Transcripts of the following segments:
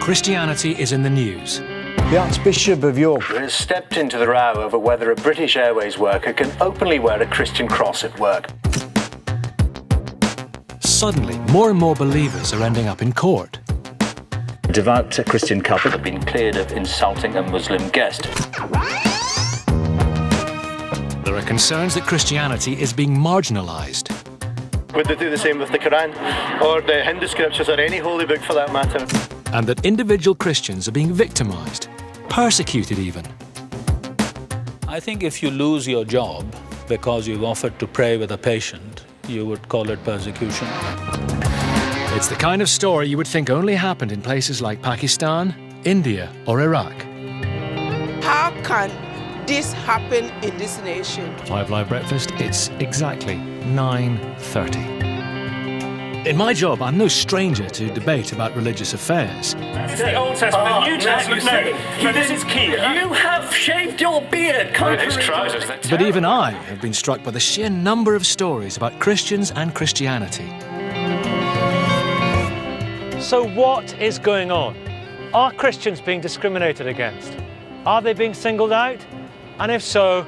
Christianity is in the news. The Archbishop of York has stepped into the row over whether a British Airways worker can openly wear a Christian cross at work. Suddenly, more and more believers are ending up in court. A devout Christian couple have been cleared of insulting a Muslim guest. There are concerns that Christianity is being marginalised. Would they do the same with the Quran or the Hindu scriptures or any holy book for that matter? And that individual Christians are being victimised, persecuted even. I think if you lose your job because you've offered to pray with a patient, you would call it persecution. It's the kind of story you would think only happened in places like Pakistan, India or Iraq. How can this happen in this nation? 5 Live Breakfast, it's exactly 9:30. In my job, I'm no stranger to debate about religious affairs. It's the Old Testament, New Testament, no, this is key. You have shaved your beard, But even I have been struck by the sheer number of stories about Christians and Christianity. So what is going on? Are Christians being discriminated against? Are they being singled out? And if so,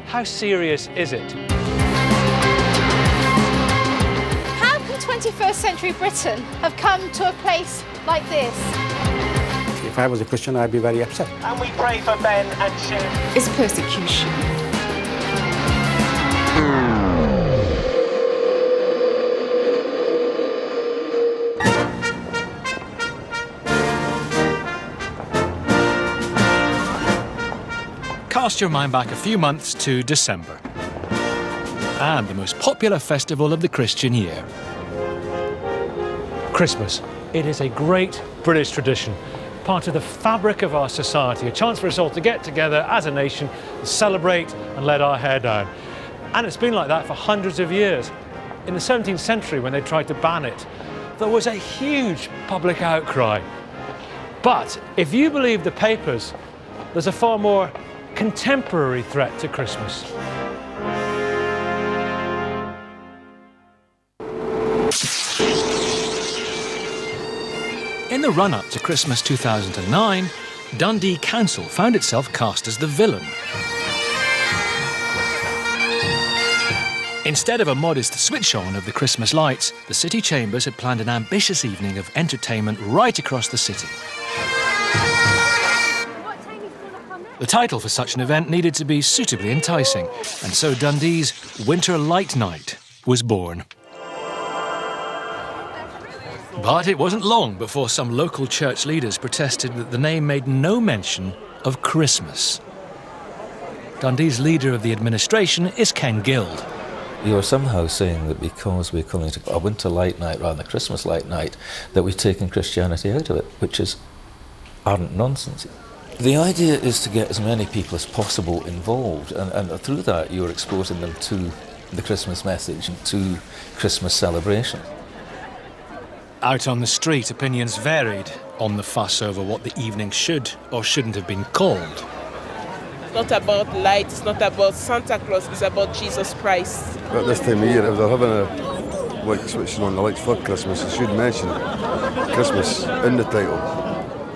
how serious is it? How can 21st century Britain have come to a place like this? If I was a Christian, I'd be very upset. And we pray for Ben and Shem. It's persecution. Cast your mind back a few months to December, and the most popular festival of the Christian year. Christmas. It is a great British tradition, part of the fabric of our society, a chance for us all to get together as a nation, celebrate and let our hair down. And it's been like that for hundreds of years. In the 17th century, when they tried to ban it, there was a huge public outcry. But if you believe the papers, there's a far more contemporary threat to Christmas. In the run-up to Christmas 2009, Dundee Council found itself cast as the villain. Instead of a modest switch-on of the Christmas lights, the city chambers had planned an ambitious evening of entertainment right across the city. The title for such an event needed to be suitably enticing, and so Dundee's Winter Light Night was born. But it wasn't long before some local church leaders protested that the name made no mention of Christmas. Dundee's leader of the administration is Ken Guild. You're somehow saying that because we're calling it a winter light night rather than a Christmas light night, that we've taken Christianity out of it, which is ardent nonsense. The idea is to get as many people as possible involved, and through that you're exposing them to the Christmas message and to Christmas celebration. Out on the street, opinions varied on the fuss over what the evening should or shouldn't have been called. It's not about light, it's not about Santa Claus, it's about Jesus Christ. At this time of year, if they're having a light switching on the lights for Christmas, they should mention Christmas in the title.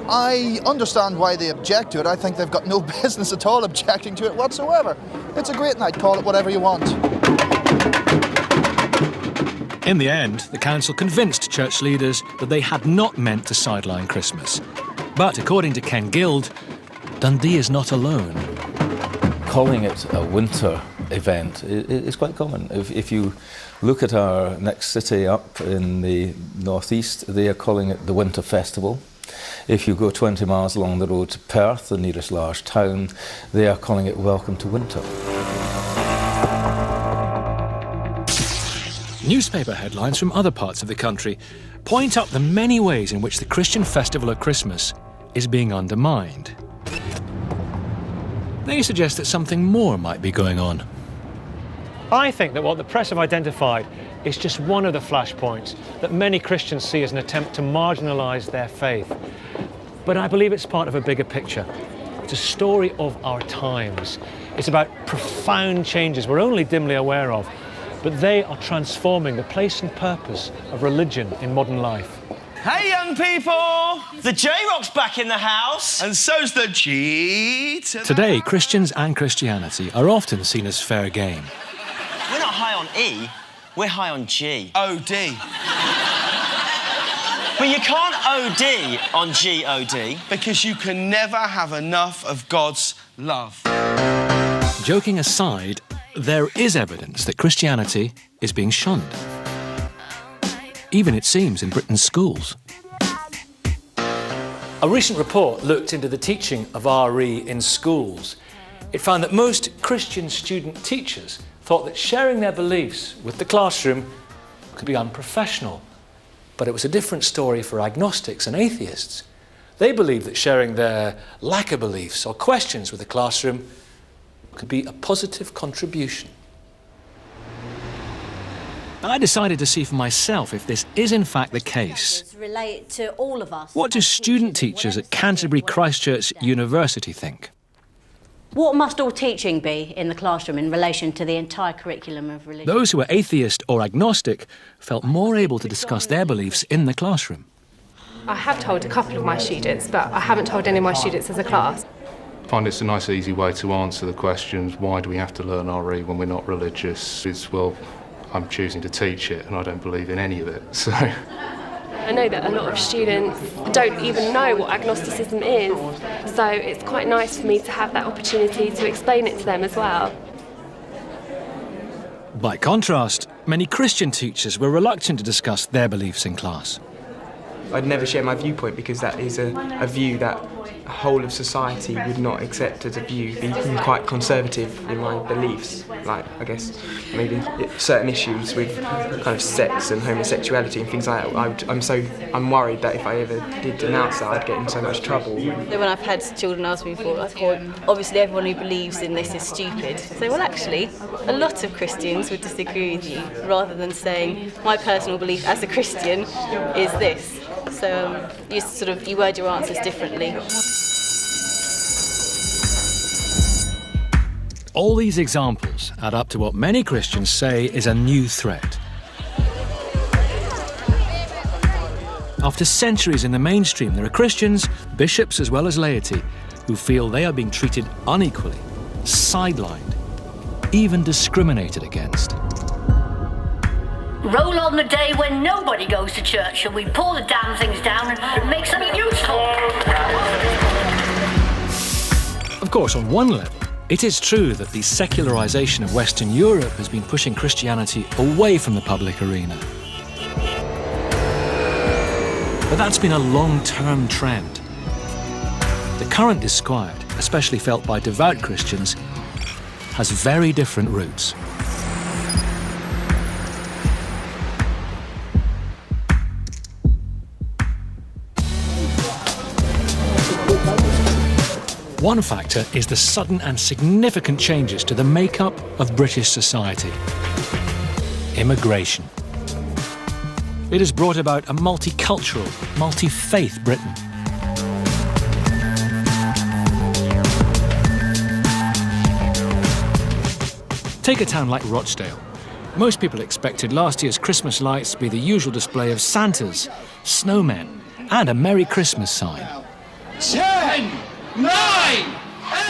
I understand why they object to it. I think they've got no business at all objecting to it whatsoever. It's a great night, call it whatever you want. In the end, the council convinced church leaders that they had not meant to sideline Christmas. But according to Ken Guild, Dundee is not alone. Calling it a winter event is quite common. If you look at our next city up in the northeast, they are calling it the Winter Festival. If you go 20 miles along the road to Perth, the nearest large town, they are calling it Welcome to Winter. Newspaper headlines from other parts of the country point up the many ways in which the Christian festival of Christmas is being undermined. They suggest that something more might be going on. I think that what the press have identified is just one of the flashpoints that many Christians see as an attempt to marginalise their faith. But I believe it's part of a bigger picture. It's a story of our times. It's about profound changes we're only dimly aware of, but they are transforming the place and purpose of religion in modern life. Hey, young people! The J-Rock's back in the house. And so's the G to the... Today, Christians and Christianity are often seen as fair game. We're not high on E, we're high on G. O-D. But you can't OD on G-O-D. Because you can never have enough of God's love. Joking aside, there is evidence that Christianity is being shunned. Even, it seems, in Britain's schools. A recent report looked into the teaching of RE in schools. It found that most Christian student teachers thought that sharing their beliefs with the classroom could be unprofessional. But it was a different story for agnostics and atheists. They believed that sharing their lack of beliefs or questions with the classroom could be a positive contribution. I decided to see for myself if this is in fact the case. Relate to all of us. What do student teachers at Canterbury Christchurch University think? What must all teaching be in the classroom in relation to the entire curriculum of religion? Those who were atheist or agnostic felt more able to discuss their beliefs in the classroom. I have told a couple of my students, but I haven't told any of my students as a class. I find it's a nice, easy way to answer the questions, why do we have to learn RE when we're not religious? It's, well, I'm choosing to teach it and I don't believe in any of it, so... I know that a lot of students don't even know what agnosticism is, so it's quite nice for me to have that opportunity to explain it to them as well. By contrast, many Christian teachers were reluctant to discuss their beliefs in class. I'd never share my viewpoint because that is a view that the whole of society would not accept as a view. Being quite conservative in my beliefs, like I guess maybe certain issues with kind of sex and homosexuality and things like that. I'm worried that if I ever did denounce that, I'd get in so much trouble. When I've had children ask me before, I thought, obviously everyone who believes in this is stupid. So, well, actually, a lot of Christians would disagree with you, rather than saying, my personal belief as a Christian is this. So you word your answers differently. All these examples add up to what many Christians say is a new threat. After centuries in the mainstream, there are Christians, bishops as well as laity, who feel they are being treated unequally, sidelined, even discriminated against. Roll on the day when nobody goes to church and we pull the damn things down and make something useful. Of course, on one level, it is true that the secularization of Western Europe has been pushing Christianity away from the public arena. But that's been a long-term trend. The current disquiet, especially felt by devout Christians, has very different roots. One factor is the sudden and significant changes to the makeup of British society. Immigration. It has brought about a multicultural, multi-faith Britain. Take a town like Rochdale. Most people expected last year's Christmas lights to be the usual display of Santas, snowmen, and a Merry Christmas sign. 10, 9, 8.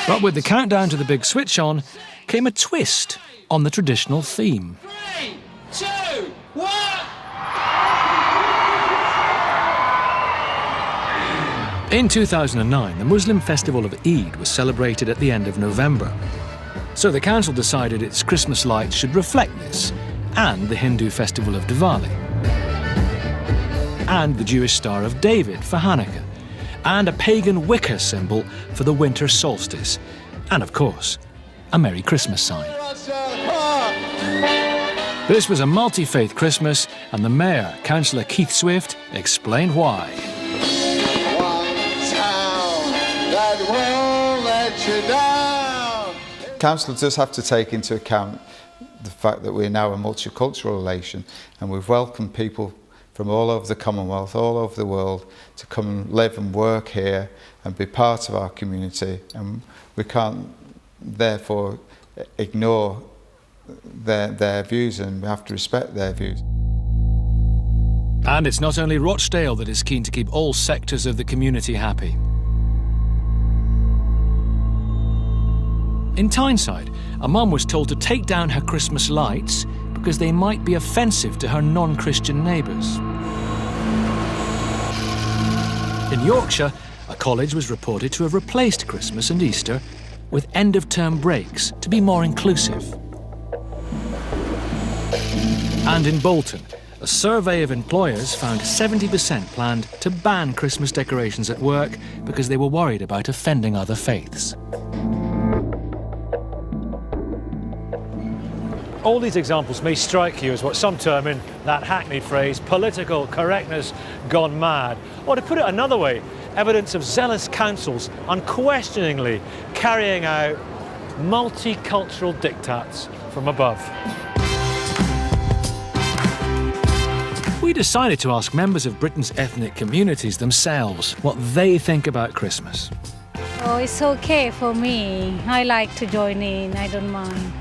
But with the countdown to the big switch on, came a twist on the traditional theme. 3, 2, 1. In 2009, the Muslim festival of Eid was celebrated at the end of November. So the council decided its Christmas lights should reflect this, and the Hindu festival of Diwali, and the Jewish Star of David for Hanukkah, and a pagan Wicca symbol for the winter solstice, and of course, a Merry Christmas sign. This was a multi-faith Christmas, and the Mayor, Councillor Keith Swift, explained why. Council does have to take into account the fact that we're now a multicultural nation, and we've welcomed people from all over the Commonwealth, all over the world, to come and live and work here and be part of our community, and we can't therefore ignore their views, and we have to respect their views. And it's not only Rochdale that is keen to keep all sectors of the community happy. In Tyneside, a mum was told to take down her Christmas lights because they might be offensive to her non-Christian neighbours. In Yorkshire, a college was reported to have replaced Christmas and Easter with end-of-term breaks to be more inclusive. And in Bolton, a survey of employers found 70% planned to ban Christmas decorations at work because they were worried about offending other faiths. All these examples may strike you as what some term in that hackneyed phrase, political correctness gone mad. Or to put it another way, evidence of zealous councils unquestioningly carrying out multicultural diktats from above. We decided to ask members of Britain's ethnic communities themselves what they think about Christmas. Oh, it's okay for me. I like to join in, I don't mind.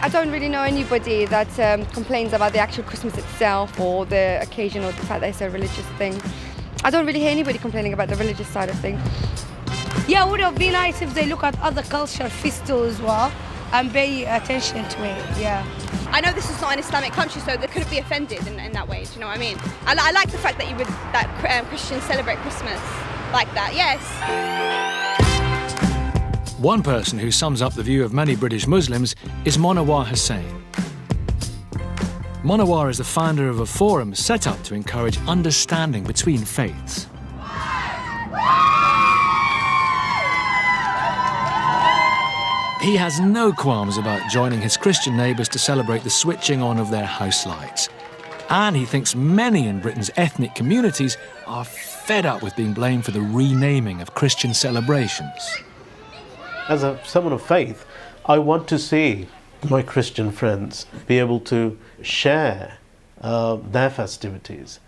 I don't really know anybody that complains about the actual Christmas itself or the occasion or the fact that it's a religious thing. I don't really hear anybody complaining about the religious side of things. Yeah, it would have been nice if they look at other culture festivals as well and pay attention to it, yeah. I know this is not an Islamic country, so they couldn't be offended in that way, do you know what I mean? I like the fact that Christians celebrate Christmas like that, yes. One person who sums up the view of many British Muslims is Monawar Hussain. Monawar is the founder of a forum set up to encourage understanding between faiths. He has no qualms about joining his Christian neighbours to celebrate the switching on of their house lights. And he thinks many in Britain's ethnic communities are fed up with being blamed for the renaming of Christian celebrations. As someone of faith, I want to see my Christian friends be able to share their festivities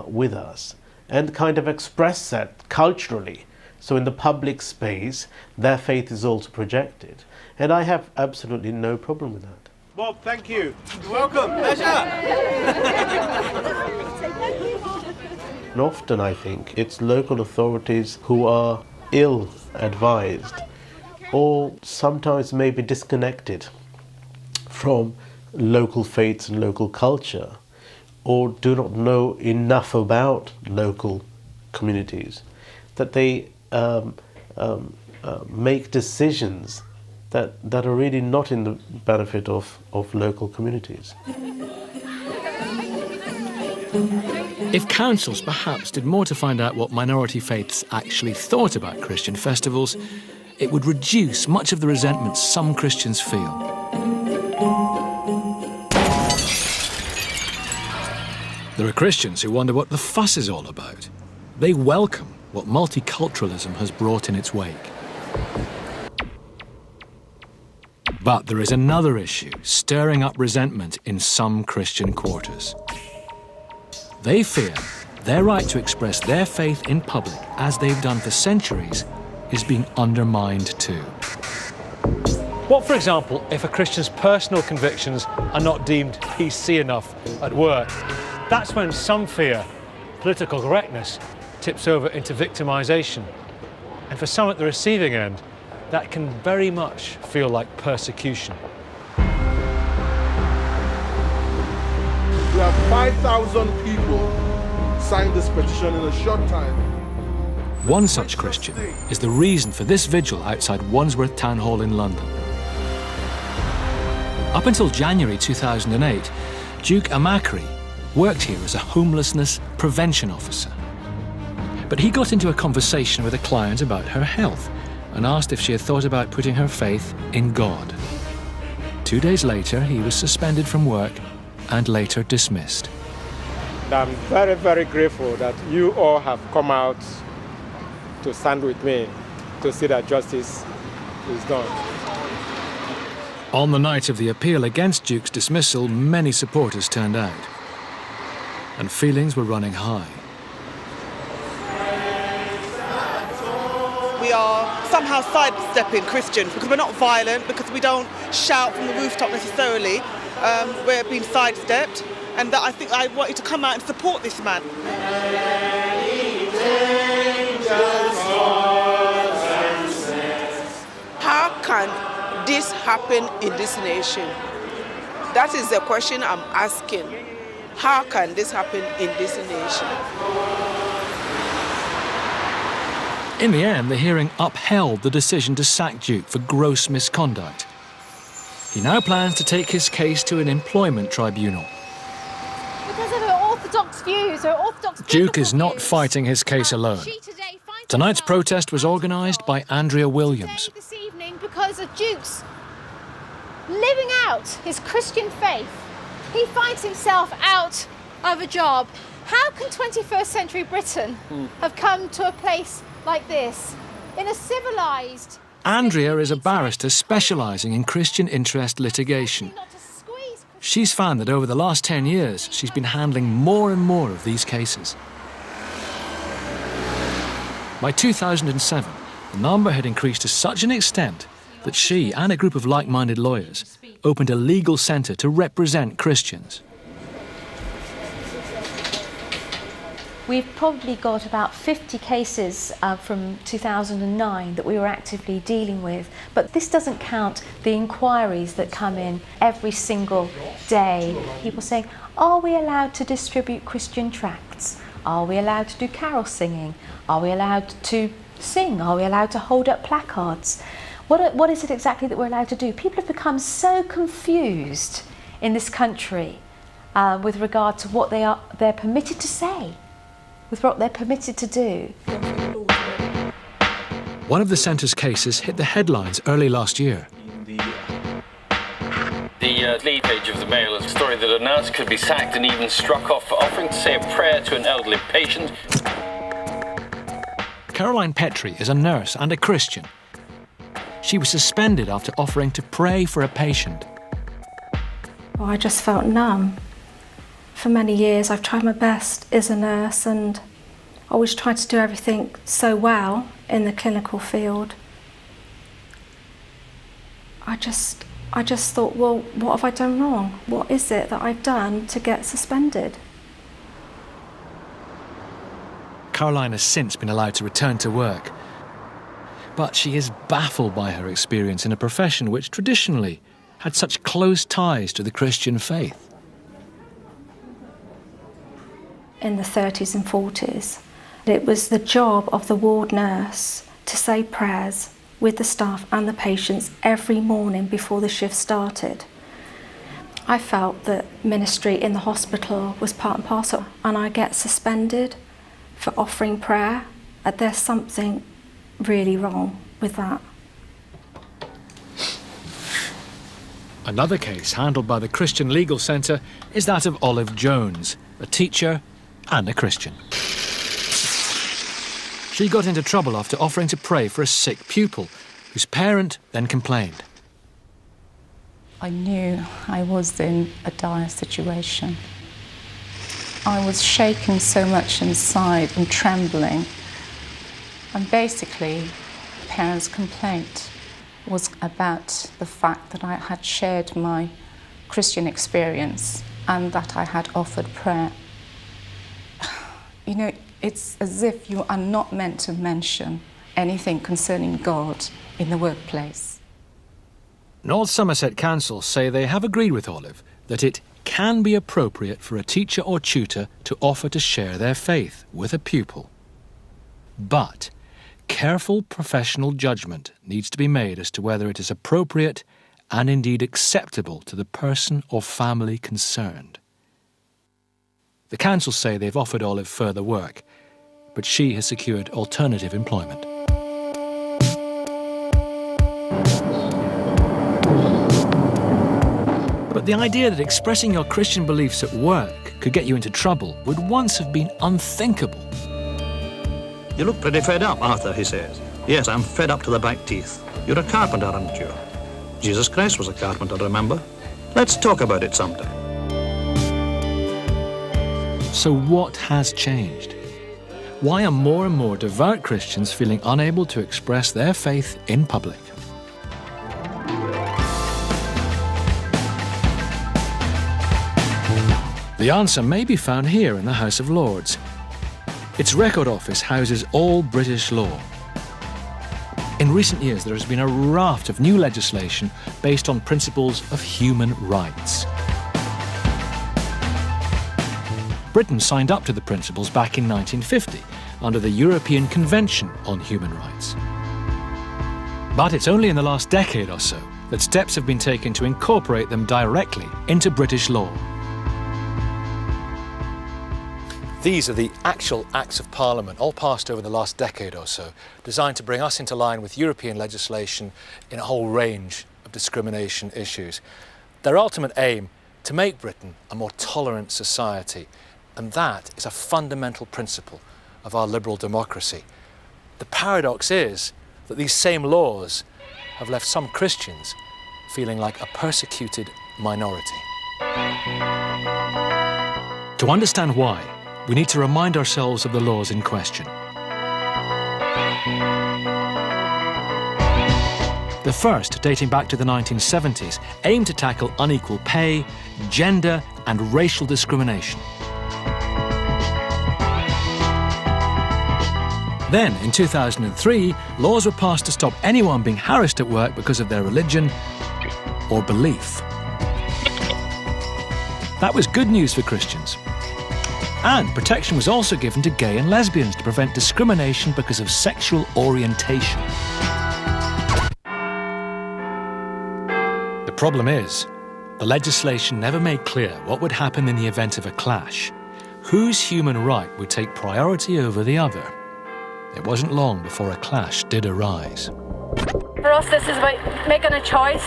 with us and kind of express that culturally. So in the public space, their faith is also projected. And I have absolutely no problem with that. Bob, thank you. You're welcome. Pleasure. And often I think it's local authorities who are ill-advised or sometimes maybe disconnected from local faiths and local culture, or do not know enough about local communities, that they make decisions that are really not in the benefit of local communities. If councils perhaps did more to find out what minority faiths actually thought about Christian festivals, it would reduce much of the resentment some Christians feel. There are Christians who wonder what the fuss is all about. They welcome what multiculturalism has brought in its wake. But there is another issue stirring up resentment in some Christian quarters. They fear their right to express their faith in public, as they've done for centuries, is being undermined too. What, for example, if a Christian's personal convictions are not deemed PC enough at work? That's when some fear political correctness tips over into victimisation. And for some at the receiving end, that can very much feel like persecution. We have 5,000 people signed this petition in a short time. One such Christian is the reason for this vigil outside Wandsworth Town Hall in London. Up until January 2008, Duke Amakri worked here as a homelessness prevention officer. But he got into a conversation with a client about her health and asked if she had thought about putting her faith in God. 2 days later, he was suspended from work and later dismissed. I'm very, very grateful that you all have come out to stand with me to see that justice is done. On the night of the appeal against Duke's dismissal, many supporters turned out, and feelings were running high. We are somehow sidestepping Christians because we're not violent, because we don't shout from the rooftop necessarily. We're being sidestepped. and that I think I wanted to come out and support this man. How can this happen in this nation? That is the question I'm asking. How can this happen in this nation? In the end, the hearing upheld the decision to sack Duke for gross misconduct. He now plans to take his case to an employment tribunal. Because of her orthodox views, her orthodox... Duke is not fighting his case alone. Tonight's protest was organised by Andrea Williams. ...this evening because of Duke's living out his Christian faith. He finds himself out of a job. How can 21st century Britain have come to a place like this, in a civilised... Andrea is a barrister specialising in Christian interest litigation. She's found that over the last 10 years, she's been handling more and more of these cases. By 2007, the number had increased to such an extent that she and a group of like-minded lawyers opened a legal centre to represent Christians. We've probably got about 50 cases from 2009 that we were actively dealing with, but this doesn't count the inquiries that come in every single day. People saying, are we allowed to distribute Christian tracts? Are we allowed to do carol singing? Are we allowed to sing? Are we allowed to hold up placards? What is it exactly that we're allowed to do? People have become so confused in this country with regard to what they're permitted to say, with what they're permitted to do. One of the centre's cases hit the headlines early last year. The lead page of the Mail is a story that a nurse could be sacked and even struck off for offering to say a prayer to an elderly patient. Caroline Petrie is a nurse and a Christian. She was suspended after offering to pray for a patient. Well, I just felt numb. For many years I've tried my best as a nurse and always tried to do everything so well in the clinical field. I just thought, well, what have I done wrong? What is it that I've done to get suspended? Caroline has since been allowed to return to work. But she is baffled by her experience in a profession which traditionally had such close ties to the Christian faith. In the 30s and 40s, it was the job of the ward nurse to say prayers with the staff and the patients every morning before the shift started. I felt that ministry in the hospital was part and parcel, and I get suspended for offering prayer. There's something really wrong with that. Another case handled by the Christian Legal Centre is that of Olive Jones, a teacher and a Christian. She got into trouble after offering to pray for a sick pupil, whose parent then complained. I knew I was in a dire situation. I was shaken so much inside and trembling. And basically, the parents' complaint was about the fact that I had shared my Christian experience and that I had offered prayer. You know, it's as if you are not meant to mention anything concerning God in the workplace. North Somerset Council say they have agreed with Olive that it can be appropriate for a teacher or tutor to offer to share their faith with a pupil. But careful professional judgment needs to be made as to whether it is appropriate and indeed acceptable to the person or family concerned. The council say they've offered Olive further work, but she has secured alternative employment. But the idea that expressing your Christian beliefs at work could get you into trouble would once have been unthinkable. You look pretty fed up, Arthur, he says. Yes, I'm fed up to the back teeth. You're a carpenter, aren't you? Jesus Christ was a carpenter, remember? Let's talk about it sometime. So what has changed? Why are more and more devout Christians feeling unable to express their faith in public? The answer may be found here in the House of Lords. Its record office houses all British law. In recent years, there has been a raft of new legislation based on principles of human rights. Britain signed up to the principles back in 1950 under the European Convention on Human Rights. But it's only in the last decade or so that steps have been taken to incorporate them directly into British law. These are the actual Acts of Parliament, all passed over the last decade or so, designed to bring us into line with European legislation in a whole range of discrimination issues. Their ultimate aim, to make Britain a more tolerant society, and that is a fundamental principle of our liberal democracy. The paradox is that these same laws have left some Christians feeling like a persecuted minority. To understand why, we need to remind ourselves of the laws in question. The first, dating back to the 1970s, aimed to tackle unequal pay, gender and racial discrimination. Then, in 2003, laws were passed to stop anyone being harassed at work because of their religion or belief. That was good news for Christians. And protection was also given to gay and lesbians to prevent discrimination because of sexual orientation. The problem is, the legislation never made clear what would happen in the event of a clash. Whose human right would take priority over the other? It wasn't long before a clash did arise. For us, this is about making a choice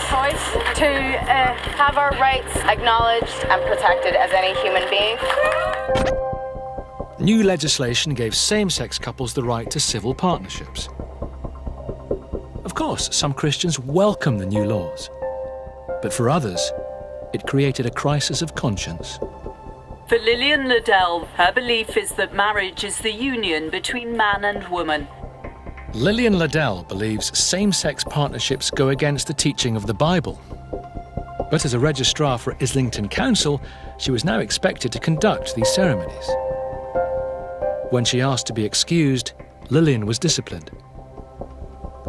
to have our rights acknowledged and protected as any human being. New legislation gave same-sex couples the right to civil partnerships. Of course, some Christians welcome the new laws, but for others, it created a crisis of conscience. For Lillian Liddell, her belief is that marriage is the union between man and woman. Lillian Liddell believes same-sex partnerships go against the teaching of the Bible. But as a registrar for Islington Council, she was now expected to conduct these ceremonies. When she asked to be excused, Lillian was disciplined.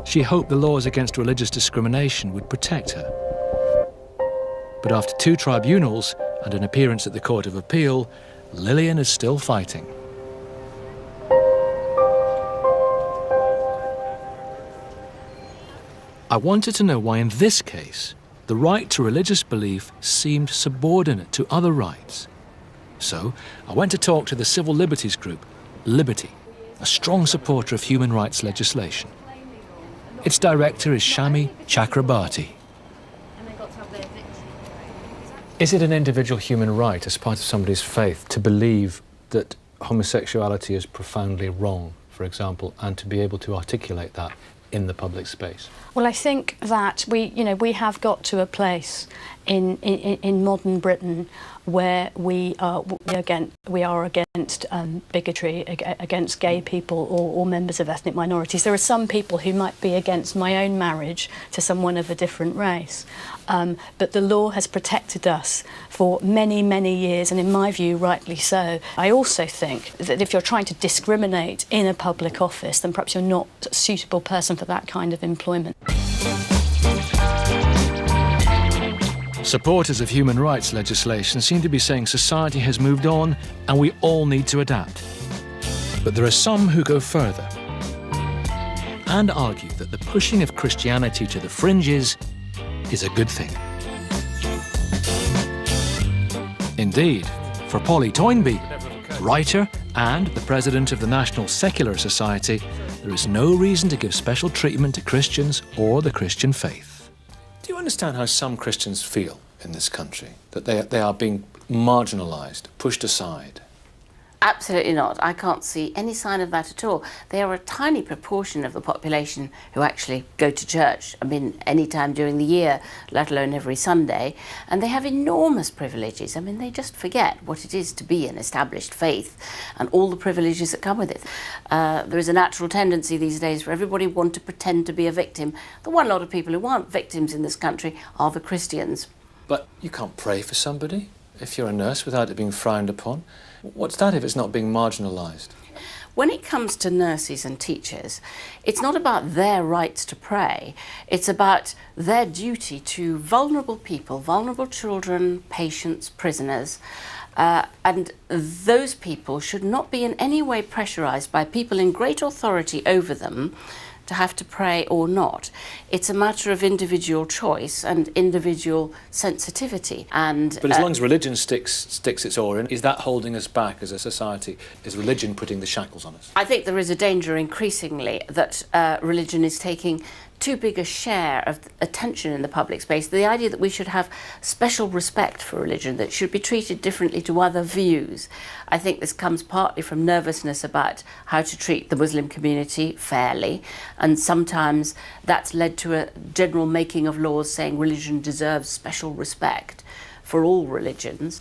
She hoped the laws against religious discrimination would protect her. But after 2 tribunals and an appearance at the Court of Appeal, Lillian is still fighting. I wanted to know why in this case, the right to religious belief seemed subordinate to other rights. So I went to talk to the civil liberties group, Liberty, a strong supporter of human rights legislation. Its director is Shami Chakrabarti. Is it an individual human right as part of somebody's faith to believe that homosexuality is profoundly wrong, for example, and to be able to articulate that in the public space? Well, I think that we have got to a place in modern Britain where we are against bigotry against gay people or members of ethnic minorities. There are some people who might be against my own marriage to someone of a different race, but the law has protected us for many, many years, and in my view, rightly so. I also think that if you're trying to discriminate in a public office, then perhaps you're not a suitable person for that kind of employment. Supporters of human rights legislation seem to be saying society has moved on and we all need to adapt. But there are some who go further and argue that the pushing of Christianity to the fringes is a good thing. Indeed, for Polly Toynbee, writer and the president of the National Secular Society, there is no reason to give special treatment to Christians or the Christian faith. Do you understand how some Christians feel in this country? That they are being marginalised, pushed aside? Absolutely not. I can't see any sign of that at all. They are a tiny proportion of the population who actually go to church, any time during the year, let alone every Sunday, and they have enormous privileges. They just forget what it is to be an established faith and all the privileges that come with it. There is a natural tendency these days for everybody want to pretend to be a victim. The one lot of people who aren't victims in this country are the Christians. But you can't pray for somebody if you're a nurse without it being frowned upon. What's that if it's not being marginalised? When it comes to nurses and teachers, it's not about their rights to pray, it's about their duty to vulnerable people, vulnerable children, patients, prisoners, and those people should not be in any way pressurised by people in great authority over them to have to pray or not. It's a matter of individual choice and individual sensitivity. And but as long as religion sticks its oar in, is that holding us back as a society? Is religion putting the shackles on us? I think there is a danger increasingly that religion is taking too big a share of attention in the public space. The idea that we should have special respect for religion, that it should be treated differently to other views. I think this comes partly from nervousness about how to treat the Muslim community fairly, and sometimes that's led to a general making of laws saying religion deserves special respect for all religions.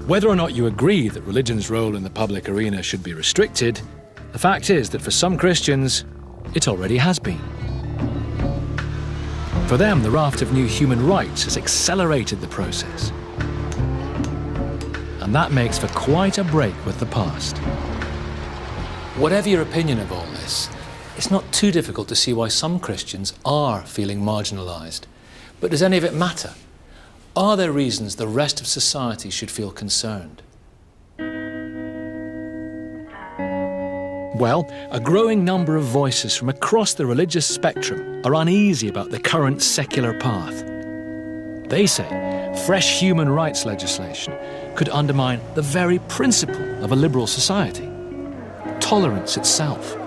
Whether or not you agree that religion's role in the public arena should be restricted, the fact is that for some Christians, it already has been. For them, the raft of new human rights has accelerated the process. And that makes for quite a break with the past. Whatever your opinion of all this, it's not too difficult to see why some Christians are feeling marginalised. But does any of it matter? Are there reasons the rest of society should feel concerned? Well, a growing number of voices from across the religious spectrum are uneasy about the current secular path. They say fresh human rights legislation could undermine the very principle of a liberal society, tolerance itself.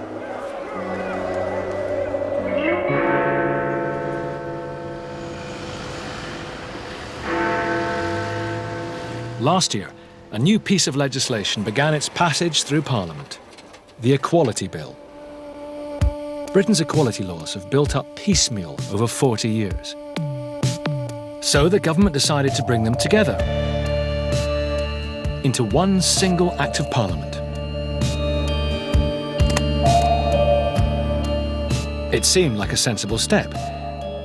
Last year, a new piece of legislation began its passage through Parliament. The Equality Bill. Britain's equality laws have built up piecemeal over 40 years. So the government decided to bring them together into one single Act of Parliament. It seemed like a sensible step.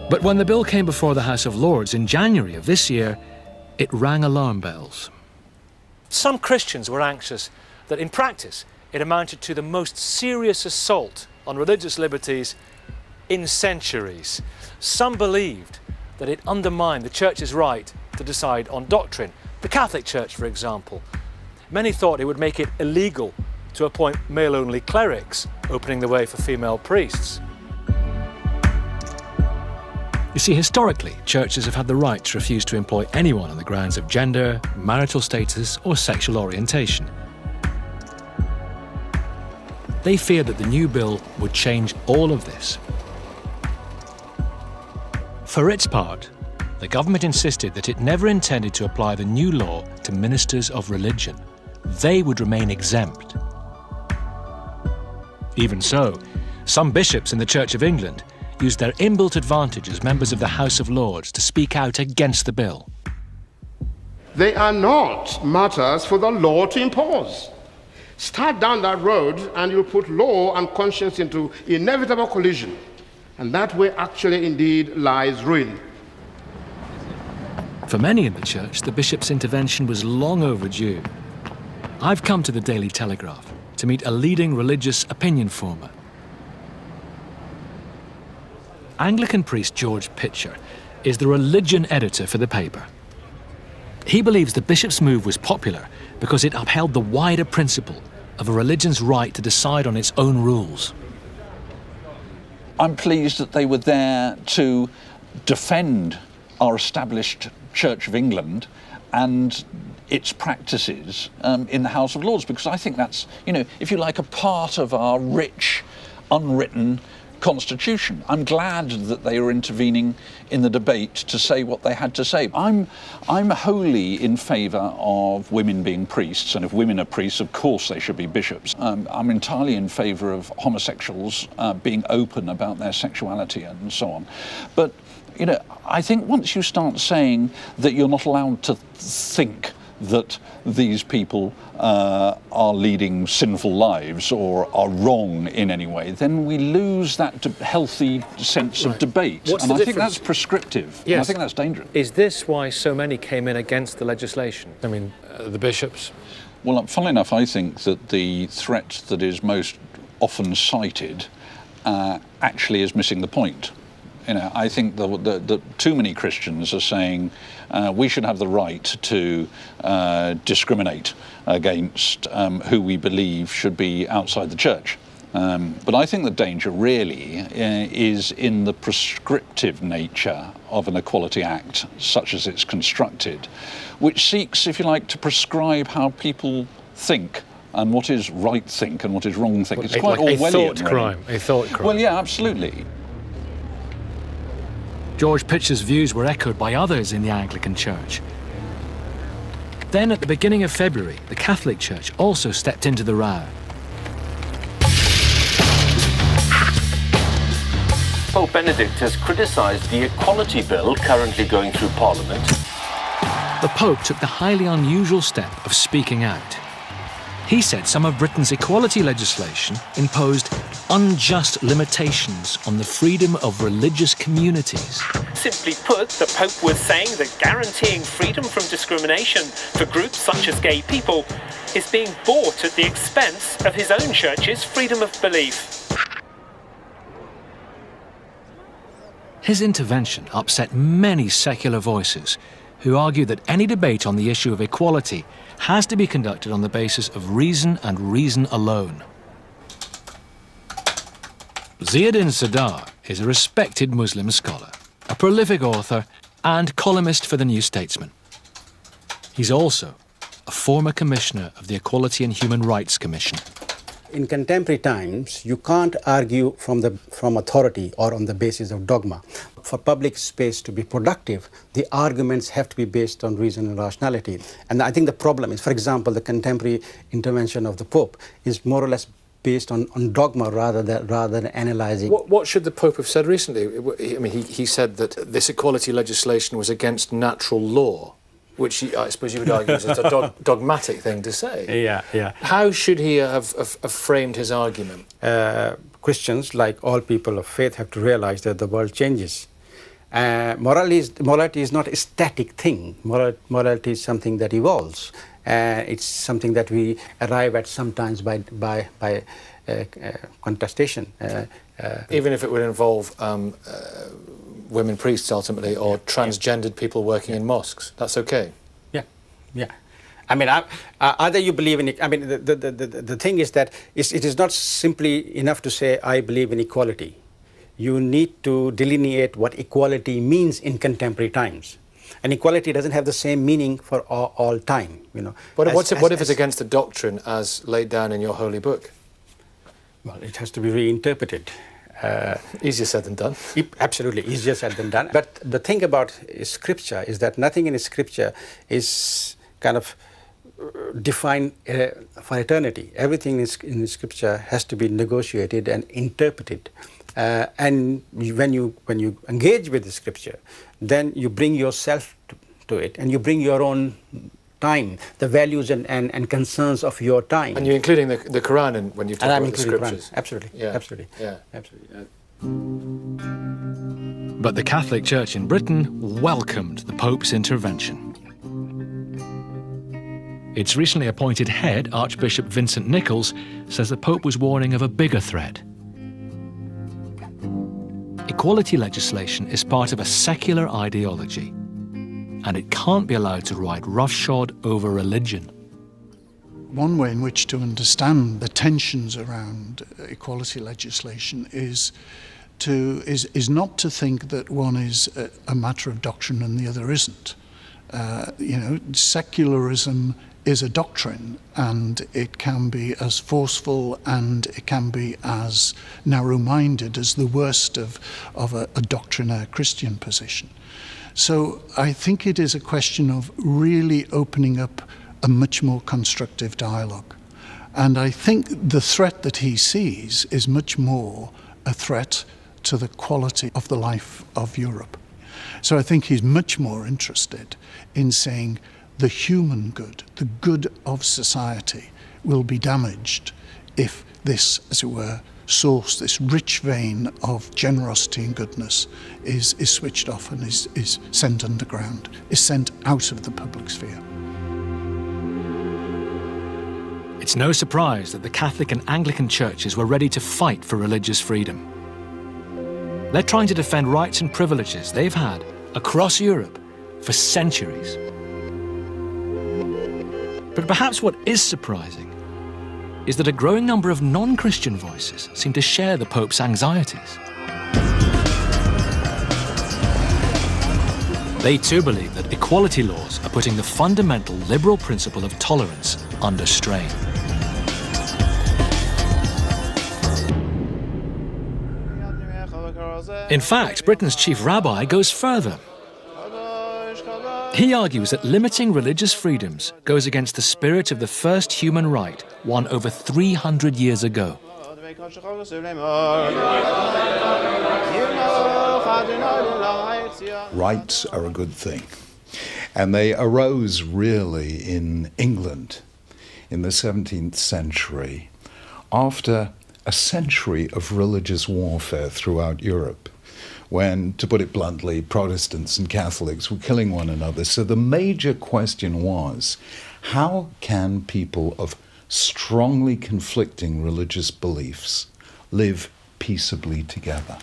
But when the bill came before the House of Lords in January of this year, it rang alarm bells. Some Christians were anxious that in practice it amounted to the most serious assault on religious liberties in centuries. Some believed that it undermined the Church's right to decide on doctrine. The Catholic Church, for example. Many thought it would make it illegal to appoint male-only clerics, opening the way for female priests. You see, historically, churches have had the right to refuse to employ anyone on the grounds of gender, marital status, or sexual orientation. They feared that the new bill would change all of this. For its part, the government insisted that it never intended to apply the new law to ministers of religion. They would remain exempt. Even so, some bishops in the Church of England used their inbuilt advantage as members of the House of Lords to speak out against the bill. They are not matters for the law to impose. Start down that road and you'll put law and conscience into inevitable collision. And that way actually indeed lies ruin. For many in the church, the bishop's intervention was long overdue. I've come to the Daily Telegraph to meet a leading religious opinion former. Anglican priest George Pitcher is the religion editor for the paper. He believes the bishop's move was popular because it upheld the wider principle of a religion's right to decide on its own rules. I'm pleased that they were there to defend our established Church of England and its practices in the House of Lords, because I think that's, if you like, a part of our rich, unwritten constitution. I'm glad that they are intervening in the debate to say what they had to say. I'm wholly in favour of women being priests, and if women are priests, of course they should be bishops. I'm entirely in favour of homosexuals being open about their sexuality and so on. But I think once you start saying that you're not allowed to think that these people are leading sinful lives or are wrong in any way, then we lose that healthy sense of debate. What's and the I think difference? that's prescriptive. Yes. And I think that's dangerous. Is this why so many came in against the legislation? I mean, the bishops? Well, funnily enough, I think that the threat that is most often cited actually is missing the point. You know, I think that too many Christians are saying we should have the right to discriminate against who we believe should be outside the church. But I think the danger really is in the prescriptive nature of an Equality Act, such as it's constructed, which seeks, if you like, to prescribe how people think and what is right think and what is wrong think. It's quite like Orwellian. A thought crime. Well, yeah, absolutely. George Pitcher's views were echoed by others in the Anglican Church. Then, at the beginning of February, the Catholic Church also stepped into the row. Pope Benedict has criticised the Equality Bill currently going through Parliament. The Pope took the highly unusual step of speaking out. He said some of Britain's equality legislation imposed unjust limitations on the freedom of religious communities. Simply put, the Pope was saying that guaranteeing freedom from discrimination for groups such as gay people is being bought at the expense of his own church's freedom of belief. His intervention upset many secular voices who argue that any debate on the issue of equality has to be conducted on the basis of reason and reason alone. Ziauddin Sadar is a respected Muslim scholar, a prolific author and columnist for the New Statesman. He's also a former commissioner of the Equality and Human Rights Commission. In contemporary times, you can't argue from authority or on the basis of dogma. For public space to be productive, the arguments have to be based on reason and rationality. And I think the problem is, for example, the contemporary intervention of the Pope is more or less based on dogma rather than analysing. What should the Pope have said recently? I mean, he said that this equality legislation was against natural law, which I suppose you would argue is a dogmatic thing to say. Yeah. How should he have framed his argument? Christians, like all people of faith, have to realize that the world changes. Morality is not a static thing. Morality is something that evolves. It's something that we arrive at sometimes by contestation. Even if it would involve women priests ultimately, or transgendered people working in mosques, that's okay. Yeah. I mean, either you believe in it. I mean, the thing is that it is not simply enough to say I believe in equality. You need to delineate what equality means in contemporary times. And equality doesn't have the same meaning for all time, you know. What if it's against the doctrine as laid down in your holy book? Well, it has to be reinterpreted. Easier said than done. Absolutely, easier said than done. But the thing about Scripture is that nothing in Scripture is kind of defined for eternity. Everything in Scripture has to be negotiated and interpreted. And when you engage with the Scripture, then you bring yourself to it, and you bring your own time, the values and concerns of your time. And you're including the Quran when you've talked about the Scriptures. Absolutely, yeah. absolutely. But the Catholic Church in Britain welcomed the Pope's intervention. Its recently appointed head, Archbishop Vincent Nichols, says the Pope was warning of a bigger threat. Equality legislation is part of a secular ideology, and it can't be allowed to ride roughshod over religion. One way in which to understand the tensions around equality legislation is not to think that one is a matter of doctrine and the other isn't. Secularism is a doctrine, and it can be as forceful and it can be as narrow-minded as the worst of a doctrinaire Christian position. So I think it is a question of really opening up a much more constructive dialogue. And I think the threat that he sees is much more a threat to the quality of the life of Europe. So I think he's much more interested in saying the human good, the good of society, will be damaged if this, as it were, source, this rich vein of generosity and goodness is switched off and is sent underground, is sent out of the public sphere. It's no surprise that the Catholic and Anglican churches were ready to fight for religious freedom. They're trying to defend rights and privileges they've had across Europe for centuries. But perhaps what is surprising is that a growing number of non-Christian voices seem to share the Pope's anxieties. They too believe that equality laws are putting the fundamental liberal principle of tolerance under strain. In fact, Britain's chief rabbi goes further. He argues that limiting religious freedoms goes against the spirit of the first human right, won over 300 years ago. Rights are a good thing, and they arose really in England in the 17th century after a century of religious warfare throughout Europe, when, to put it bluntly, Protestants and Catholics were killing one another. So the major question was, how can people of strongly conflicting religious beliefs live peaceably together?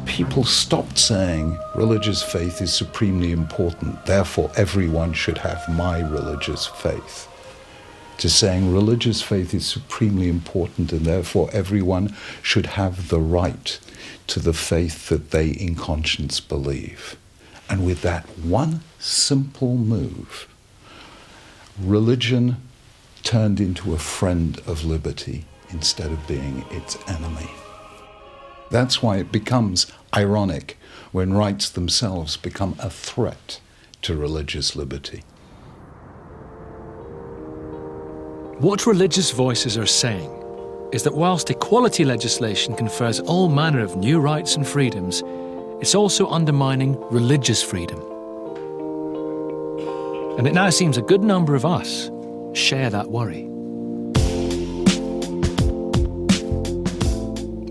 People stopped saying religious faith is supremely important, therefore everyone should have my religious faith, to saying religious faith is supremely important and therefore everyone should have the right to the faith that they in conscience believe. And with that one simple move, religion turned into a friend of liberty instead of being its enemy. That's why it becomes ironic when rights themselves become a threat to religious liberty. What religious voices are saying is that whilst equality legislation confers all manner of new rights and freedoms, it's also undermining religious freedom. And it now seems a good number of us share that worry.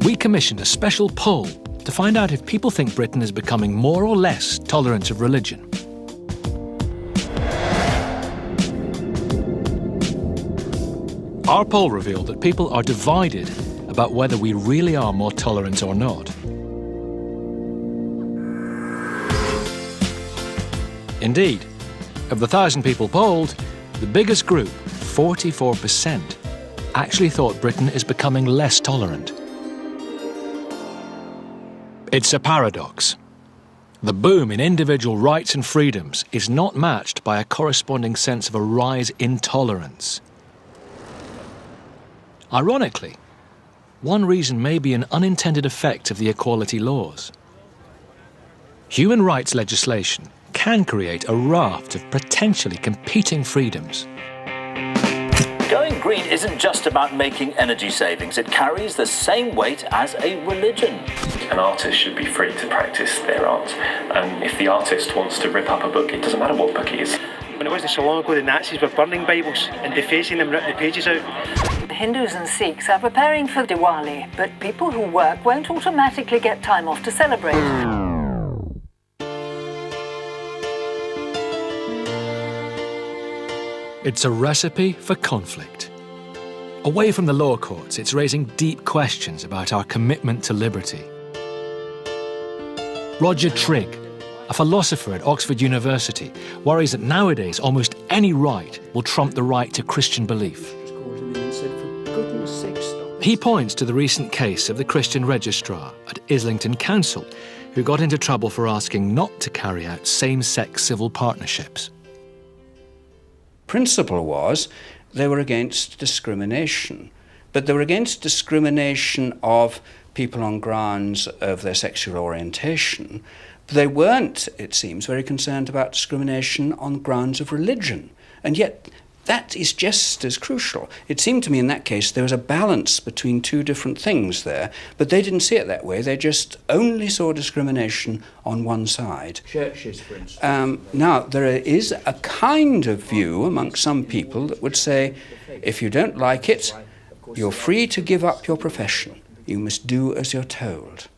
We commissioned a special poll to find out if people think Britain is becoming more or less tolerant of religion. Our poll revealed that people are divided about whether we really are more tolerant or not. Indeed, of the 1,000 people polled, the biggest group, 44%, actually thought Britain is becoming less tolerant. It's a paradox. The boom in individual rights and freedoms is not matched by a corresponding sense of a rise in tolerance. Ironically, one reason may be an unintended effect of the equality laws. Human rights legislation can create a raft of potentially competing freedoms. Going green isn't just about making energy savings. It carries the same weight as a religion. An artist should be free to practice their art. And if the artist wants to rip up a book, it doesn't matter what book it is. When it wasn't so long ago, the Nazis were burning Bibles and defacing them, ripping the pages out. Hindus and Sikhs are preparing for Diwali, but people who work won't automatically get time off to celebrate. It's a recipe for conflict. Away from the law courts, it's raising deep questions about our commitment to liberty. Roger Trigg, a philosopher at Oxford University, worries that nowadays almost any right will trump the right to Christian belief. He points to the recent case of the Christian registrar at Islington Council, who got into trouble for asking not to carry out same-sex civil partnerships. Principle was they were against discrimination, but they were against discrimination of people on grounds of their sexual orientation. But they weren't, it seems, very concerned about discrimination on grounds of religion. And yet That is just as crucial. It seemed to me in that case there was a balance between two different things there, but they didn't see it that way. They just only saw discrimination on one side. Churches, for instance. Now, there is a kind of view amongst some people that would say, if you don't like it, you're free to give up your profession. You must do as you're told.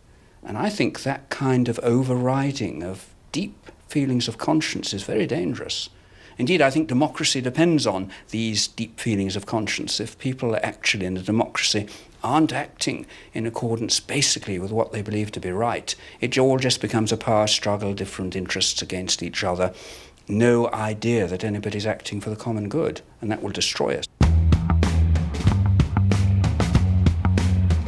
And I think that kind of overriding of deep feelings of conscience is very dangerous. Indeed, I think democracy depends on these deep feelings of conscience. If people actually in a democracy aren't acting in accordance basically with what they believe to be right, it all just becomes a power struggle, different interests against each other, no idea that anybody's acting for the common good, and that will destroy us.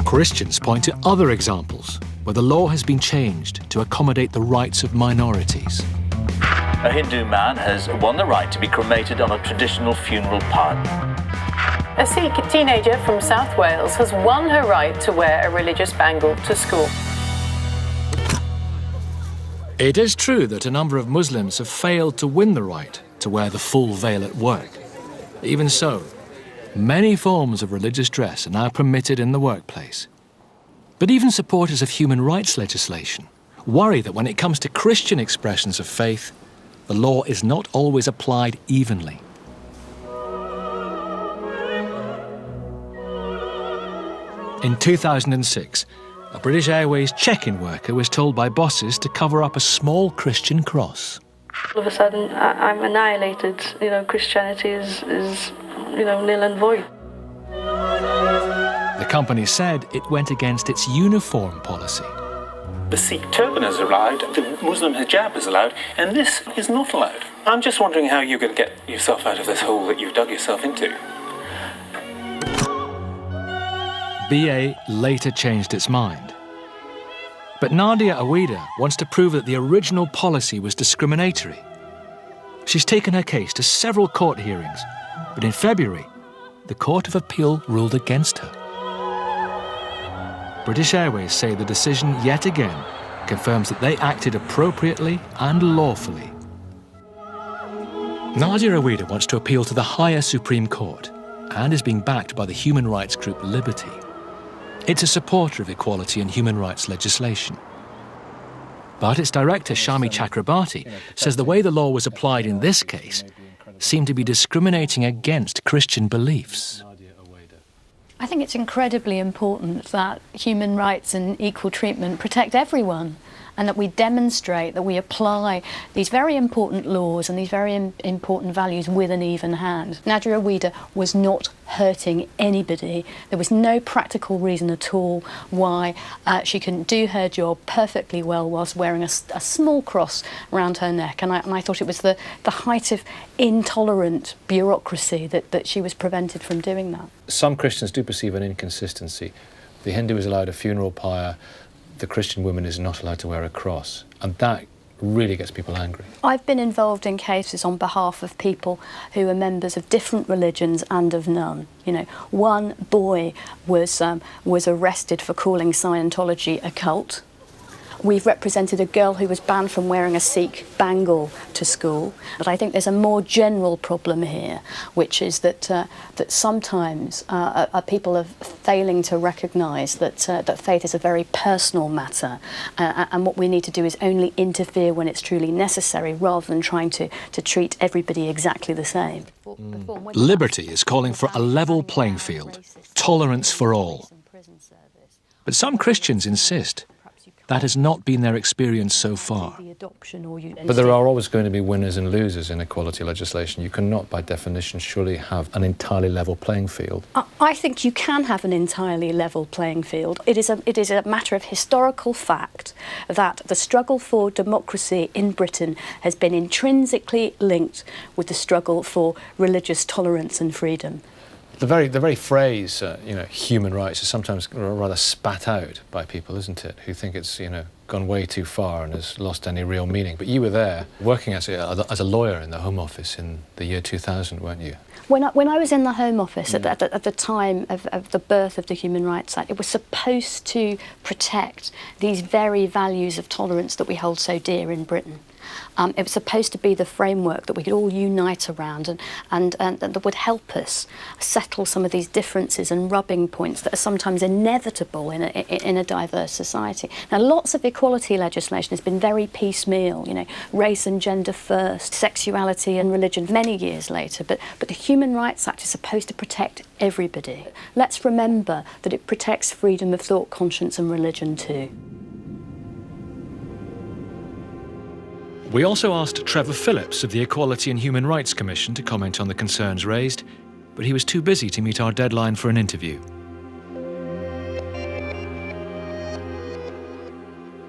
Christians point to other examples where the law has been changed to accommodate the rights of minorities. A Hindu man has won the right to be cremated on a traditional funeral pyre. A Sikh teenager from South Wales has won her right to wear a religious bangle to school. It is true that a number of Muslims have failed to win the right to wear the full veil at work. Even so, many forms of religious dress are now permitted in the workplace. But even supporters of human rights legislation worry that when it comes to Christian expressions of faith, the law is not always applied evenly. In 2006, a British Airways check-in worker was told by bosses to cover up a small Christian cross. All of a sudden, I'm annihilated. Christianity is nil and void. The company said it went against its uniform policy. The Sikh turban is allowed, the Muslim hijab is allowed, and this is not allowed. I'm just wondering how you're going to get yourself out of this hole that you've dug yourself into. BA later changed its mind. But Nadia Awida wants to prove that the original policy was discriminatory. She's taken her case to several court hearings, but in February, the Court of Appeal ruled against her. British Airways say the decision yet again confirms that they acted appropriately and lawfully. Nadia Awida wants to appeal to the higher Supreme Court and is being backed by the human rights group Liberty. It's a supporter of equality and human rights legislation. But its director, Shami Chakrabarti, says the way the law was applied in this case seemed to be discriminating against Christian beliefs. I think it's incredibly important that human rights and equal treatment protect everyone, and that we demonstrate that we apply these very important laws and these very important values with an even hand. Nadia Awida was not hurting anybody. There was no practical reason at all why she couldn't do her job perfectly well whilst wearing a small cross around her neck. And I thought it was the height of intolerant bureaucracy that she was prevented from doing that. Some Christians do perceive an inconsistency. The Hindu is allowed a funeral pyre, the Christian woman is not allowed to wear a cross, and that really gets people angry. I've been involved in cases on behalf of people who are members of different religions and of none. One boy was arrested for calling Scientology a cult. We've represented a girl who was banned from wearing a Sikh bangle to school. But I think there's a more general problem here, which is that sometimes people are failing to recognise that faith is a very personal matter, and what we need to do is only interfere when it's truly necessary, rather than trying to treat everybody exactly the same. Liberty is calling for a level playing field, tolerance for all. But some Christians insist that has not been their experience so far. But there are always going to be winners and losers in equality legislation. You cannot, by definition, surely have an entirely level playing field. I think you can have an entirely level playing field. It is a matter of historical fact that the struggle for democracy in Britain has been intrinsically linked with the struggle for religious tolerance and freedom. The very phrase, human rights is sometimes rather spat out by people, isn't it? Who think it's, gone way too far and has lost any real meaning. But you were there, working as a lawyer in the Home Office in the year 2000, weren't you? When I was in the Home Office at the time of the birth of the Human Rights Act, it was supposed to protect these very values of tolerance that we hold so dear in Britain. It was supposed to be the framework that we could all unite around and that would help us settle some of these differences and rubbing points that are sometimes inevitable in a diverse society. Now, lots of equality legislation has been very piecemeal, you know, race and gender first, sexuality and religion many years later, but the Human Rights Act is supposed to protect everybody. Let's remember that it protects freedom of thought, conscience and religion too. We also asked Trevor Phillips of the Equality and Human Rights Commission to comment on the concerns raised, but he was too busy to meet our deadline for an interview.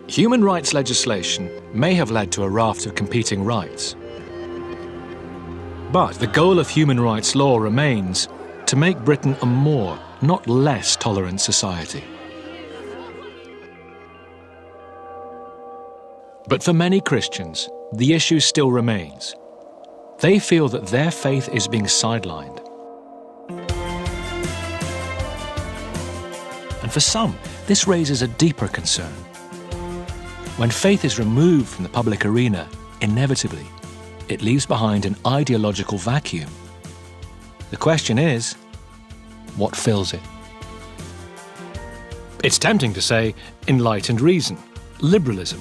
Human rights legislation may have led to a raft of competing rights. But the goal of human rights law remains to make Britain a more, not less, tolerant society. But for many Christians, the issue still remains. They feel that their faith is being sidelined. And for some, this raises a deeper concern. When faith is removed from the public arena, inevitably, it leaves behind an ideological vacuum. The question is, what fills it? It's tempting to say enlightened reason, liberalism.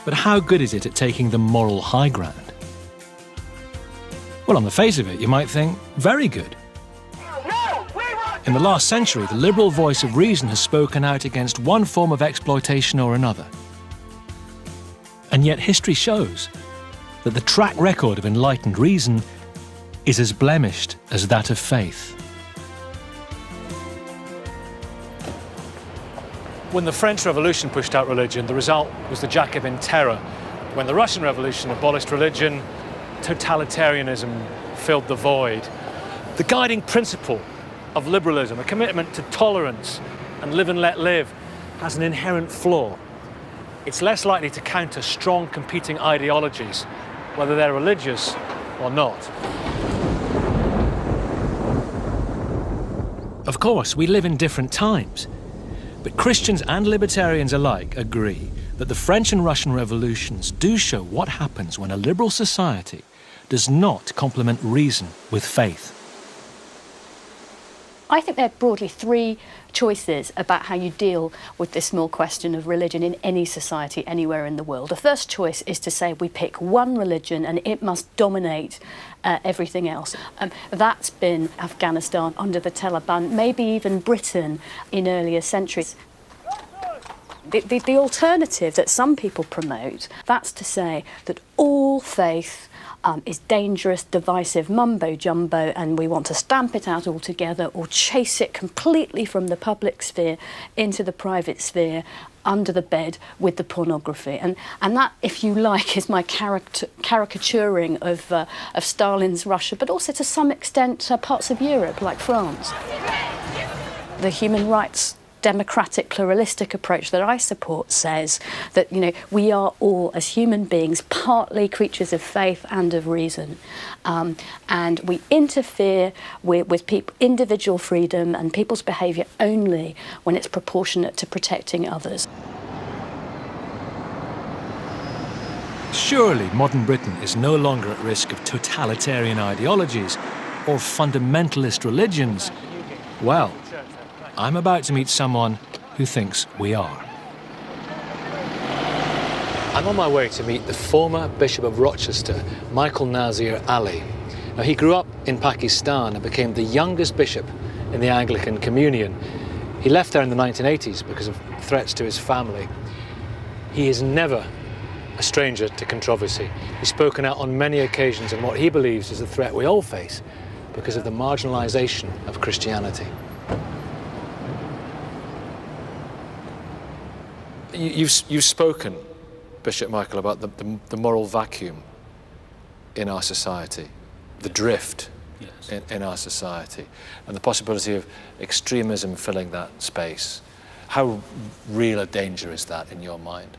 But how good is it at taking the moral high ground? Well, on the face of it, you might think, very good. In the last century, the liberal voice of reason has spoken out against one form of exploitation or another. And yet history shows that the track record of enlightened reason is as blemished as that of faith. When the French Revolution pushed out religion, the result was the Jacobin terror. When the Russian Revolution abolished religion, totalitarianism filled the void. The guiding principle of liberalism, a commitment to tolerance and live and let live, has an inherent flaw. It's less likely to counter strong competing ideologies, whether they're religious or not. Of course, we live in different times. But Christians and libertarians alike agree that the French and Russian revolutions do show what happens when a liberal society does not complement reason with faith. I think there are broadly three choices about how you deal with this small question of religion in any society anywhere in the world. The first choice is to say we pick one religion and it must dominate everything else. That's been Afghanistan under the Taliban, maybe even Britain in earlier centuries. The alternative that some people promote, that's to say that all faith is dangerous, divisive mumbo-jumbo, and we want to stamp it out altogether or chase it completely from the public sphere into the private sphere, under the bed with the pornography. And that, if you like, is my caricaturing of Stalin's Russia, but also to some extent parts of Europe, like France. The human rights democratic pluralistic approach that I support says that, you know, we are all as human beings partly creatures of faith and of reason, and we interfere with individual freedom and people's behaviour only when it's proportionate to protecting others. Surely modern Britain is no longer at risk of totalitarian ideologies or fundamentalist religions. Well, I'm about to meet someone who thinks we are. I'm on my way to meet the former Bishop of Rochester, Michael Nazir Ali. Now, he grew up in Pakistan and became the youngest bishop in the Anglican Communion. He left there in the 1980s because of threats to his family. He is never a stranger to controversy. He's spoken out on many occasions on what he believes is a threat we all face because of the marginalisation of Christianity. You've spoken, Bishop Michael, about the moral vacuum in our society, the drift in our society, and the possibility of extremism filling that space. How real a danger is that in your mind?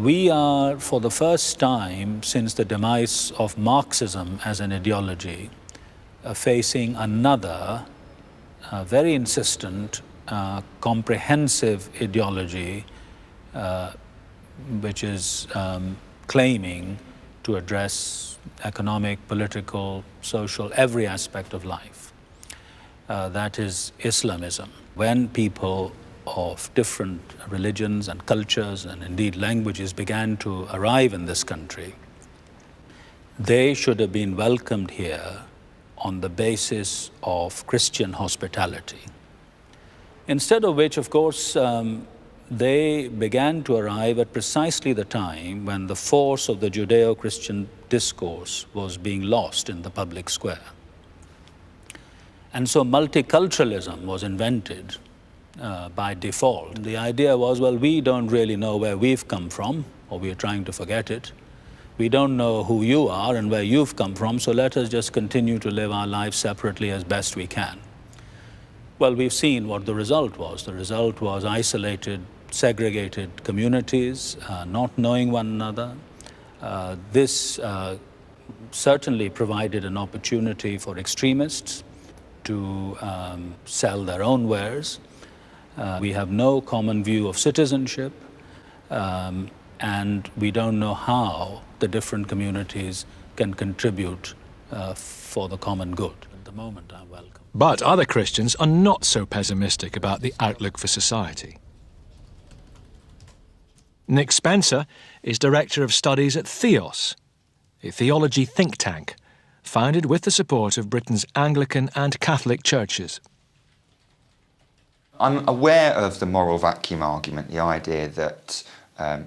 We are, for the first time since the demise of Marxism as an ideology, facing another very insistent, comprehensive ideology which is claiming to address economic, political, social, every aspect of life. That is Islamism. When people of different religions and cultures and indeed languages began to arrive in this country, they should have been welcomed here on the basis of Christian hospitality. Instead of which, of course, they began to arrive at precisely the time when the force of the Judeo-Christian discourse was being lost in the public square. And so multiculturalism was invented by default. The idea was, well, we don't really know where we've come from, or we are trying to forget it. We don't know who you are and where you've come from, so let us just continue to live our lives separately as best we can. Well, we've seen what the result was. The result was isolated, segregated communities, not knowing one another. This certainly provided an opportunity for extremists to sell their own wares. We have no common view of citizenship, and we don't know how the different communities can contribute for the common good. At the moment, I'm welcome. But other Christians are not so pessimistic about the outlook for society. Nick Spencer is Director of Studies at Theos, a theology think tank, founded with the support of Britain's Anglican and Catholic churches. I'm aware of the moral vacuum argument, the idea that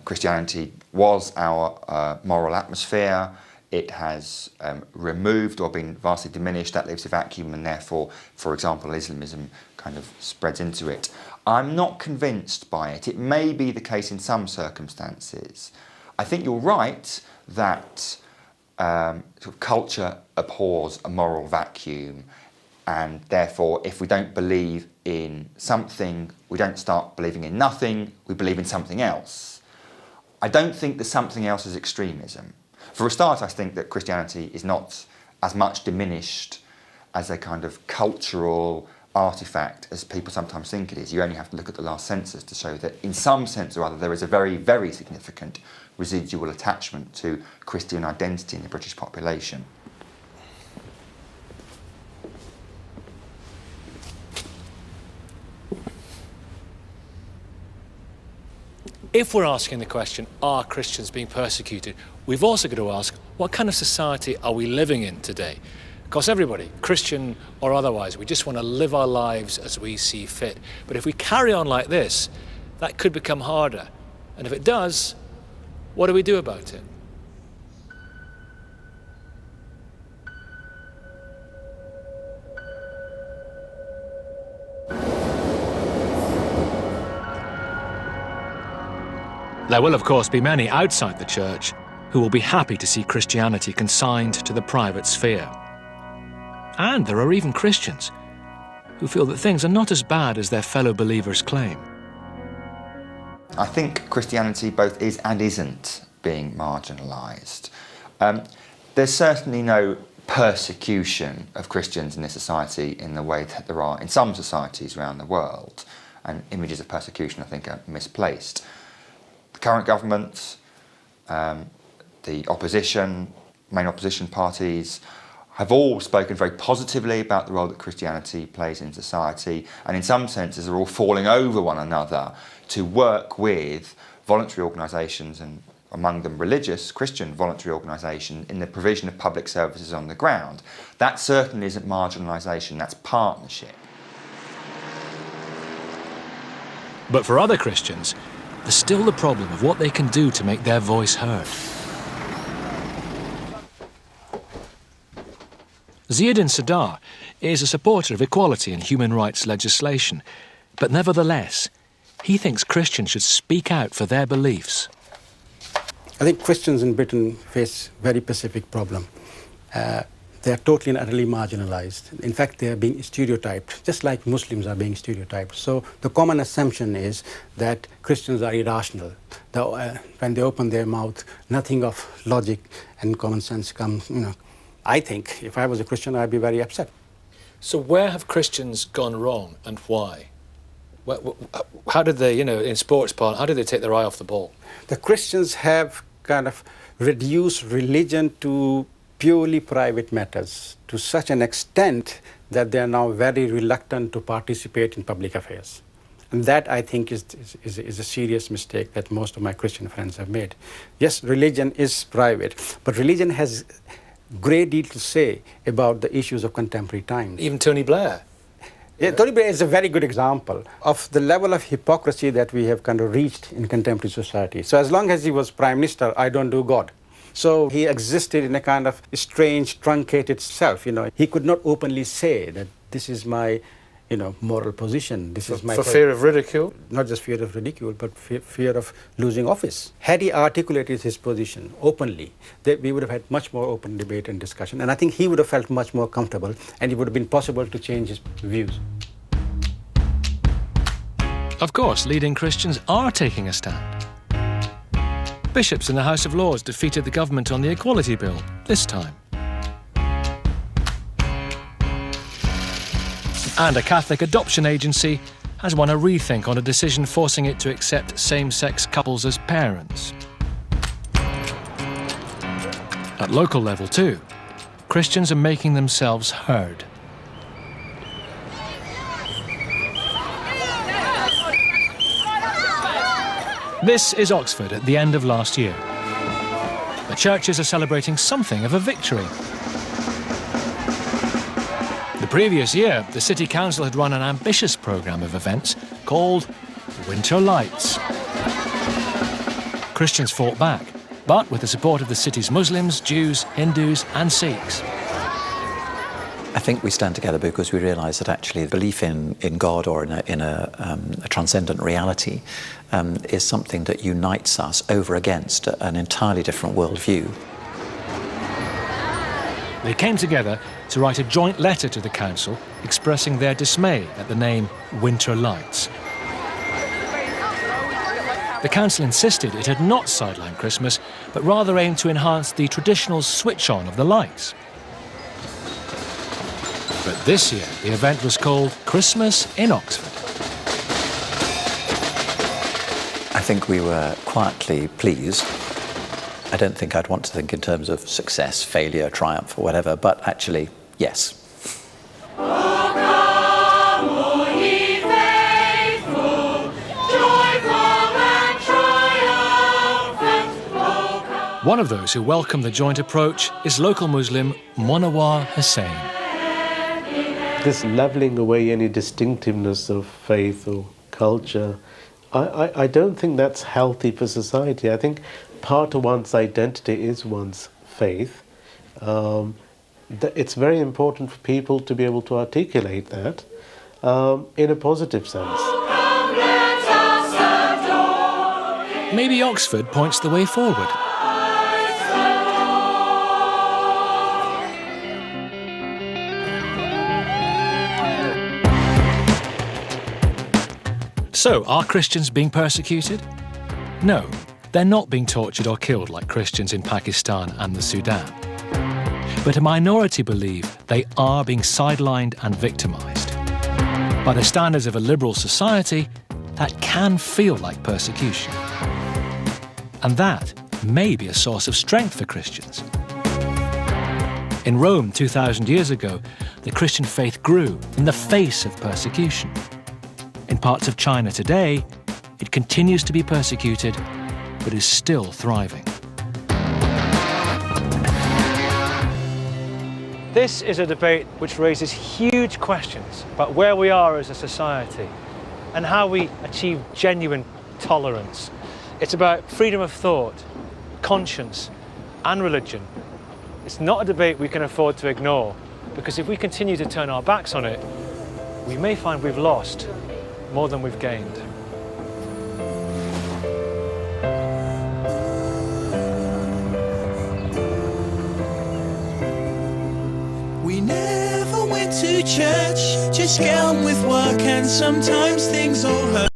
Christianity was our moral atmosphere. It has removed or been vastly diminished. That leaves a vacuum, and therefore, for example, Islamism kind of spreads into it. I'm not convinced by it. It may be the case in some circumstances. I think you're right that sort of culture abhors a moral vacuum, and therefore, if we don't believe in something, we don't start believing in nothing, we believe in something else. I don't think the something else is extremism. For a start, I think that Christianity is not as much diminished as a kind of cultural artifact as people sometimes think it is. You only have to look at the last census to show that in some sense or other there is a very, very significant residual attachment to Christian identity in the British population. If we're asking the question, are Christians being persecuted, we've also got to ask, what kind of society are we living in today? Because everybody, Christian or otherwise, we just want to live our lives as we see fit. But if we carry on like this, that could become harder. And if it does, what do we do about it? There will, of course, be many outside the church who will be happy to see Christianity consigned to the private sphere. And there are even Christians who feel that things are not as bad as their fellow believers claim. I think Christianity both is and isn't being marginalised. There's certainly no persecution of Christians in this society in the way that there are in some societies around the world, and images of persecution, I think, are misplaced. The current government, the opposition, main opposition parties, have all spoken very positively about the role that Christianity plays in society, and in some senses are all falling over one another to work with voluntary organisations, and among them religious, Christian voluntary organisations, in the provision of public services on the ground. That certainly isn't marginalisation, that's partnership. But for other Christians, there's still the problem of what they can do to make their voice heard. Ziauddin Sadar is a supporter of equality and human rights legislation, but nevertheless, he thinks Christians should speak out for their beliefs. I think Christians in Britain face a very specific problem. They are totally and utterly marginalized. In fact, they are being stereotyped, just like Muslims are being stereotyped. So the common assumption is that Christians are irrational. When they open their mouth, nothing of logic and common sense comes. I think if I was a Christian, I'd be very upset. So where have Christians gone wrong and why? How did they, in sports part, how did they take their eye off the ball? The Christians have kind of reduced religion to purely private matters to such an extent that they are now very reluctant to participate in public affairs. And that, I think, is a serious mistake that most of my Christian friends have made. Yes, religion is private, but religion has a great deal to say about the issues of contemporary times. Even Tony Blair. Yeah, Tony Blair is a very good example of the level of hypocrisy that we have kind of reached in contemporary society. So as long as he was Prime Minister, I don't do God. So he existed in a kind of strange, truncated self. He could not openly say that this is my, moral position. This is my... For fear of ridicule? Not just fear of ridicule, but fear of losing office. Had he articulated his position openly, we would have had much more open debate and discussion. And I think he would have felt much more comfortable, and it would have been possible to change his views. Of course, leading Christians are taking a stand. Bishops in the House of Lords defeated the government on the Equality Bill, this time. And a Catholic adoption agency has won a rethink on a decision forcing it to accept same-sex couples as parents. At local level too, Christians are making themselves heard. This is Oxford at the end of last year. The churches are celebrating something of a victory. The previous year, the City Council had run an ambitious programme of events called Winter Lights. Christians fought back, but with the support of the city's Muslims, Jews, Hindus and Sikhs. I think we stand together because we realise that actually belief in God or in a transcendent reality is something that unites us over against an entirely different worldview. They came together to write a joint letter to the council expressing their dismay at the name Winter Lights. The council insisted it had not sidelined Christmas, but rather aimed to enhance the traditional switch-on of the lights. But this year, the event was called Christmas in Oxford. I think we were quietly pleased. I don't think I'd want to think in terms of success, failure, triumph, or whatever, but actually, yes. One of those who welcomed the joint approach is local Muslim Monawar Hussain. This levelling away any distinctiveness of faith or culture, I don't think that's healthy for society. I think part of one's identity is one's faith. It's very important for people to be able to articulate that in a positive sense. Maybe Oxford points the way forward. So, are Christians being persecuted? No, they're not being tortured or killed like Christians in Pakistan and the Sudan. But a minority believe they are being sidelined and victimised. By the standards of a liberal society, that can feel like persecution. And that may be a source of strength for Christians. In Rome 2,000 years ago, the Christian faith grew in the face of persecution. In parts of China today, it continues to be persecuted, but is still thriving. This is a debate which raises huge questions about where we are as a society and how we achieve genuine tolerance. It's about freedom of thought, conscience, and religion. It's not a debate we can afford to ignore, because if we continue to turn our backs on it, we may find we've lost more than we've gained. We never went to church, just get on with work, and sometimes things all hurt.